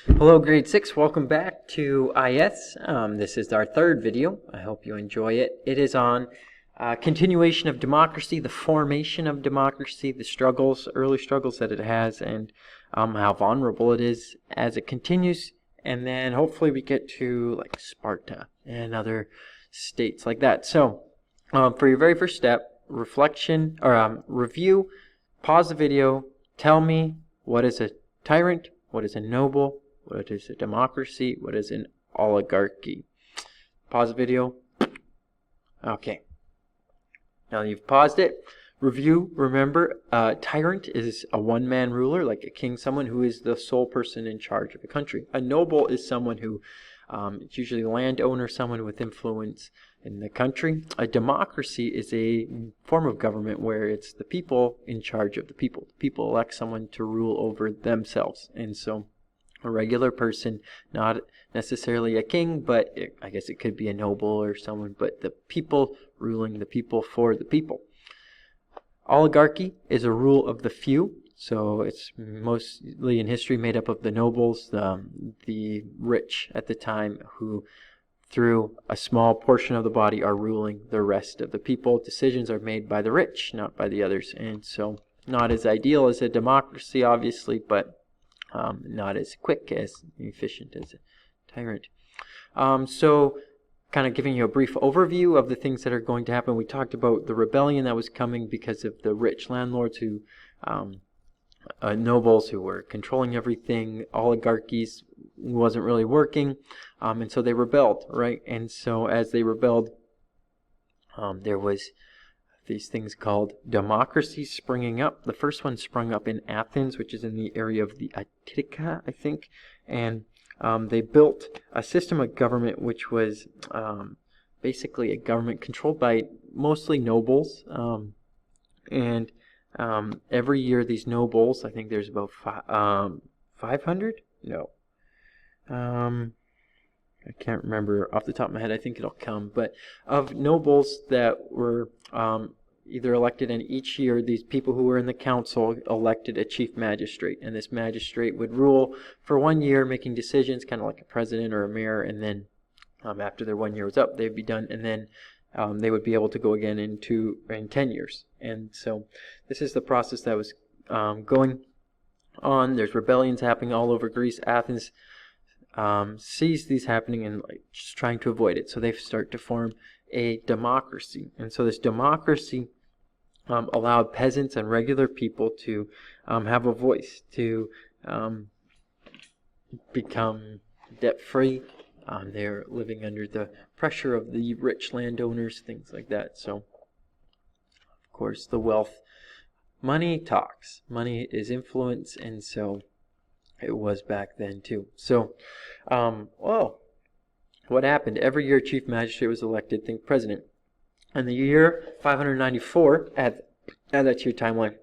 Hello, grade 6. Welcome back to IS. This is our third video. I hope you enjoy it. It is on continuation of democracy, the formation of democracy, the struggles, early struggles that it has, and how vulnerable it is as it continues. And then hopefully we get to like Sparta and other states like that. So for your very first step, reflection or review, pause the video, tell me what is a tyrant, what is a noble, what is a democracy, what is an oligarchy. Pause the video. Okay. Now you've paused it. Review. Remember, tyrant is a one-man ruler, like a king, someone who is the sole person in charge of a country. A noble is someone who, it's usually a landowner, someone with influence in the country. A democracy is a form of government where it's the people in charge of the people. The people elect someone to rule over themselves. And so a regular person, not necessarily a king, but I guess it could be a noble or someone, but the people ruling the people for the people. Oligarchy is a rule of the few, so it's mostly in history made up of the nobles, the rich at the time, who through a small portion of the body are ruling the rest of the people. Decisions are made by the rich, not by the others, and so not as ideal as a democracy, obviously, but not as quick, as efficient as a tyrant. So kind of giving you a brief overview of the things that are going to happen. We talked about the rebellion that was coming because of the rich landlords who, nobles who were controlling everything, oligarchies wasn't really working, and so they rebelled, right? And so as they rebelled, there was these things called democracies springing up. The first one sprung up in Athens, which is in the area of the Attica, I think, and they built a system of government which was basically a government controlled by mostly nobles, and every year these nobles, I think there's about 500? No. I can't remember off the top of my head. I think it'll come. But of nobles that were either elected, and each year these people who were in the council elected a chief magistrate. And this magistrate would rule for 1 year, making decisions, kind of like a president or a mayor. And then after their 1 year was up, they'd be done. And then they would be able to go again in 10 years. And so this is the process that was going on. There's rebellions happening all over Greece. Athens sees these happening and just trying to avoid it. So they start to form a democracy. And so this democracy allowed peasants and regular people to have a voice, to become debt-free. They're living under the pressure of the rich landowners, things like that. So, of course, the wealth, money talks. Money is influence, and so it was back then too. So, what happened? Every year, chief magistrate was elected, think president. In the year 594, at that year timeline,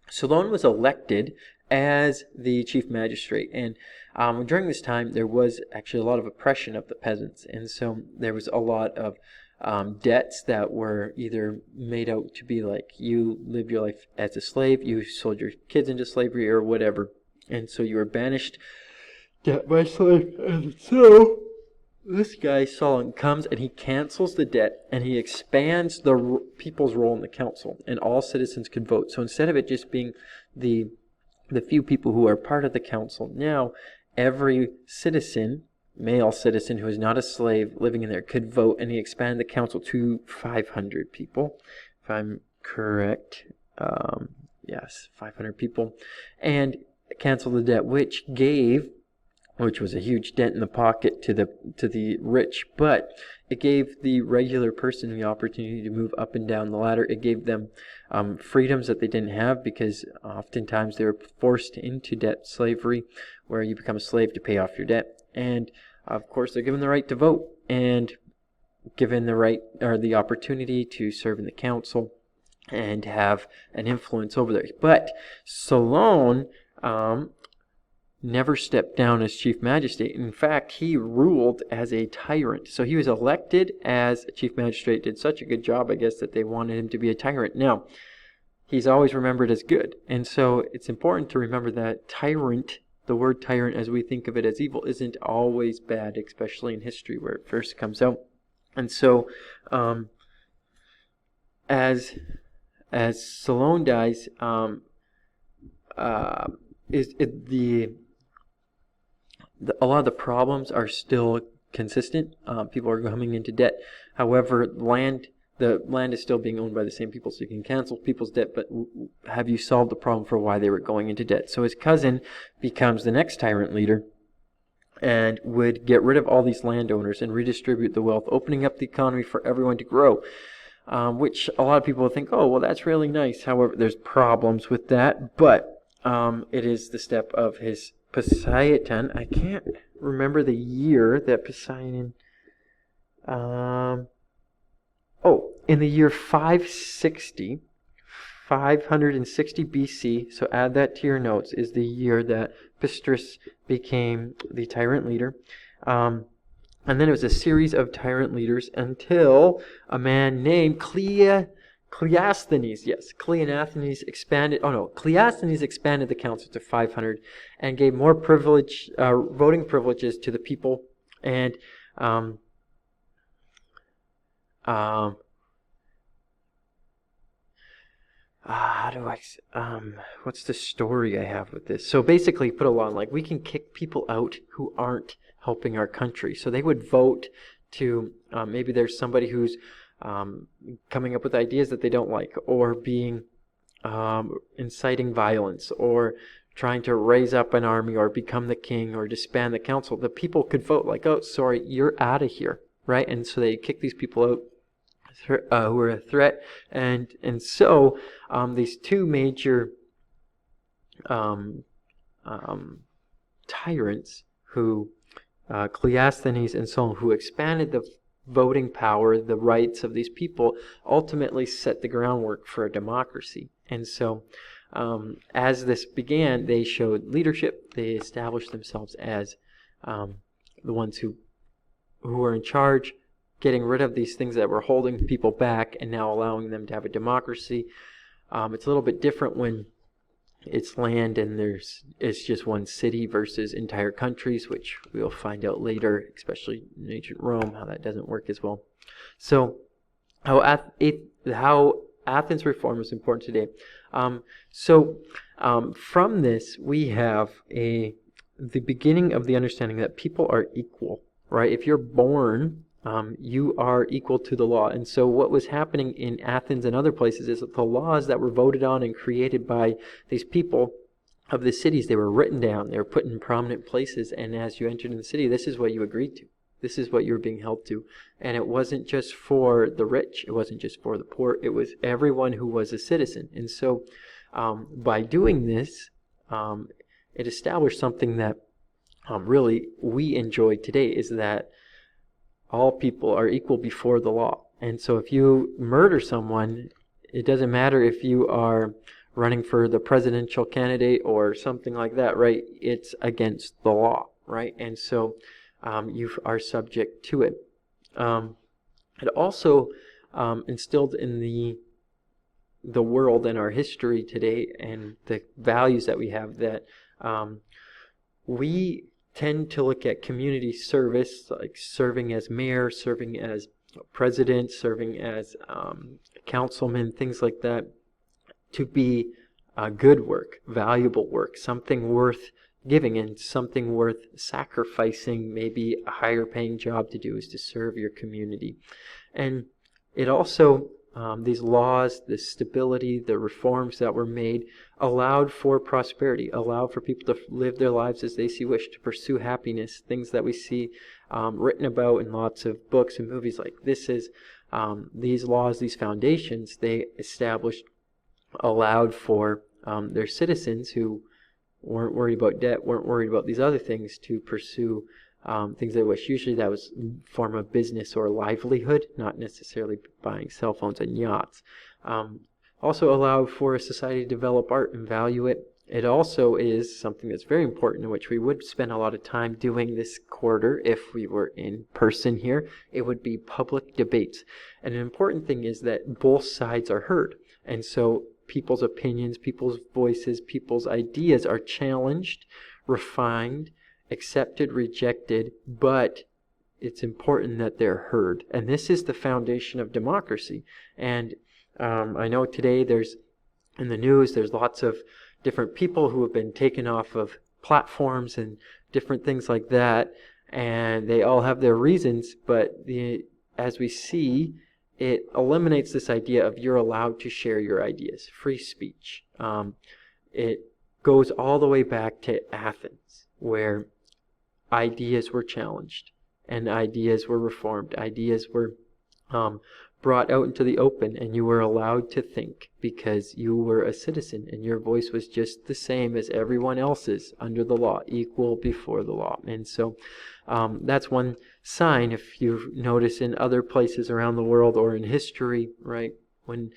Solon was elected as the chief magistrate. And during this time, there was actually a lot of oppression of the peasants. And so there was a lot of debts that were either made out to be like you lived your life as a slave, you sold your kids into slavery, or whatever. And so you were banished debt by slave. And so this guy, Solon, comes and he cancels the debt, and he expands the people's role in the council, and all citizens could vote. So instead of it just being the few people who are part of the council, now every citizen, male citizen who is not a slave living in there, could vote, and he expanded the council to 500 people, if I'm correct. Yes, 500 people, and canceled the debt, which was a huge dent in the pocket to the rich, but it gave the regular person the opportunity to move up and down the ladder. It gave them freedoms that they didn't have, because oftentimes they were forced into debt slavery, where you become a slave to pay off your debt. And of course, they're given the right to vote, and given the right or the opportunity to serve in the council and have an influence over there. But Solon never stepped down as chief magistrate. In fact, he ruled as a tyrant. So he was elected as a chief magistrate, did such a good job, I guess, that they wanted him to be a tyrant. Now, he's always remembered as good. And so it's important to remember that tyrant, the word tyrant as we think of it as evil isn't always bad, especially in history where it first comes out. And so as Solon dies, a lot of the problems are still consistent. People are coming into debt. However, the land is still being owned by the same people, so you can cancel people's debt, but have you solved the problem for why they were going into debt? So his cousin becomes the next tyrant leader and would get rid of all these landowners and redistribute the wealth, opening up the economy for everyone to grow, which a lot of people think, oh, well, that's really nice. However, there's problems with that, but it is the step of his Poseidon. I can't remember the year that Poseidon... in the year 560 BC, so add that to your notes, is the year that Pistis became the tyrant leader. And then it was a series of tyrant leaders until a man named Cleisthenes expanded the council to 500 and gave more voting privileges to the people, and what's the story I have with this? So basically, put a law on, like, we can kick people out who aren't helping our country. So they would vote to, maybe there's somebody who's coming up with ideas that they don't like, or being inciting violence, or trying to raise up an army, or become the king, or disband the council. The people could vote like, oh, sorry, you're out of here, right? And so they kick these people out who are a threat, and so these two major tyrants, who Cleisthenes and Solon, who expanded the voting power, the rights of these people, ultimately set the groundwork for a democracy. And so as this began, they showed leadership. They established themselves as the ones who were in charge, getting rid of these things that were holding people back and now allowing them to have a democracy. It's a little bit different when it's land and it's just one city versus entire countries, which we'll find out later, especially in ancient Rome, how that doesn't work as well. So how Athens reform is important today. From this, we have the beginning of the understanding that people are equal, right? If you're born, you are equal to the law. And so what was happening in Athens and other places is that the laws that were voted on and created by these people of the cities, they were written down, they were put in prominent places, and as you entered in the city, this is what you agreed to. This is what you were being held to. And it wasn't just for the rich, it wasn't just for the poor, it was everyone who was a citizen. And so by doing this, it established something that really we enjoy today, is that all people are equal before the law. And so if you murder someone, it doesn't matter if you are running for the presidential candidate or something like that, right? It's against the law, right? And so you are subject to it. It also instilled in the world and our history today and the values that we have, that we tend to look at community service, like serving as mayor, serving as president, serving as councilman, things like that, to be good work, valuable work, something worth giving and something worth sacrificing. Maybe a higher paying job to do is to serve your community. And it also, these laws, the stability, the reforms that were made allowed for prosperity, allowed for people to live their lives as they see wish, to pursue happiness, things that we see written about in lots of books and movies. Like this is, these laws, these foundations, they established, allowed for their citizens who weren't worried about debt, weren't worried about these other things, to pursue things they wish. Usually that was a form of business or livelihood, not necessarily buying cell phones and yachts. Also allowed for a society to develop art and value it. It also is something that's very important, in which we would spend a lot of time doing this quarter if we were in person here. It would be public debates. And an important thing is that both sides are heard. And so people's opinions, people's voices, people's ideas are challenged, refined, accepted, rejected, but it's important that they're heard. And this is the foundation of democracy. And I know today there's, in the news, there's lots of different people who have been taken off of platforms and different things like that, and they all have their reasons, but as we see, it eliminates this idea of you're allowed to share your ideas, free speech. It goes all the way back to Athens, where ideas were challenged and ideas were reformed, ideas were brought out into the open, and you were allowed to think because you were a citizen and your voice was just the same as everyone else's under the law, equal before the law. And so that's one sign, if you notice in other places around the world or in history, right? When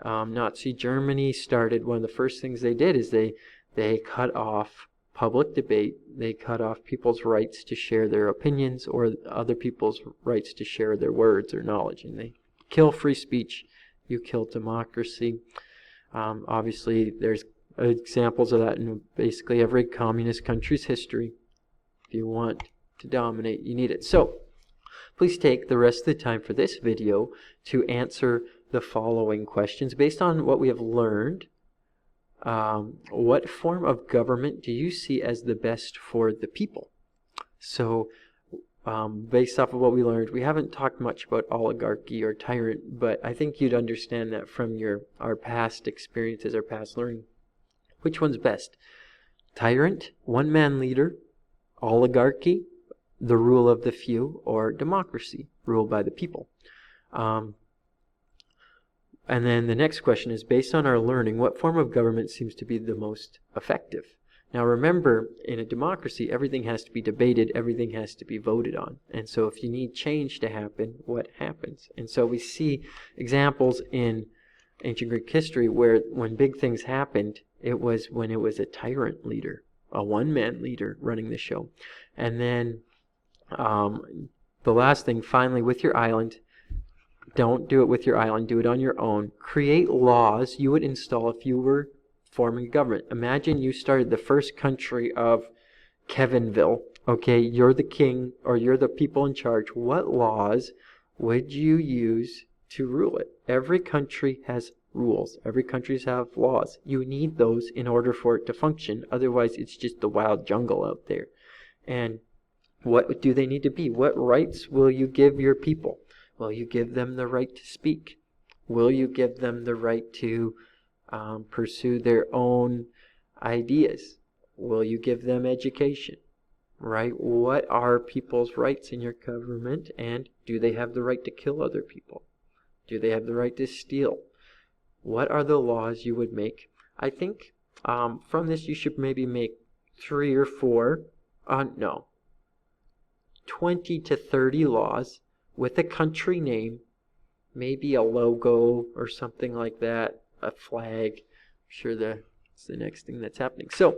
Nazi Germany started, one of the first things they did is they cut off public debate. They cut off people's rights to share their opinions or other people's rights to share their words or knowledge, and they kill free speech, you kill democracy. Obviously, there's examples of that in basically every communist country's history. If you want to dominate, you need it. So, please take the rest of the time for this video to answer the following questions. Based on what we have learned, what form of government do you see as the best for the people? So, based off of what we learned, we haven't talked much about oligarchy or tyrant, but I think you'd understand that from our past experiences, our past learning. Which one's best? Tyrant, one-man leader, oligarchy, the rule of the few, or democracy, ruled by the people? And then the next question is, based on our learning, what form of government seems to be the most effective? Now remember, in a democracy, everything has to be debated, everything has to be voted on. And so if you need change to happen, what happens? And so we see examples in ancient Greek history where when big things happened, it was when it was a tyrant leader, a one-man leader running the show. And then the last thing, finally, with your island, don't do it with your island, do it on your own. Create laws you would install if you were forming a government. Imagine you started the first country of Kevinville. Okay, you're the king or you're the people in charge. What laws would you use to rule it? Every country has rules. Every country has laws. You need those in order for it to function. Otherwise, it's just the wild jungle out there. And what do they need to be? What rights will you give your people? Will you give them the right to speak? Will you give them the right to pursue their own ideas? Will you give them education? Right? What are people's rights in your government? And do they have the right to kill other people? Do they have the right to steal? What are the laws you would make? I think from this you should maybe make 3 or 4, 20 to 30 laws with a country name, maybe a logo or something like that, a flag. I'm sure that's the next thing that's happening. So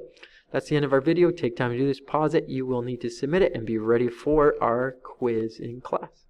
that's the end of our video. Take time to do this. Pause it. You will need to submit it and be ready for our quiz in class.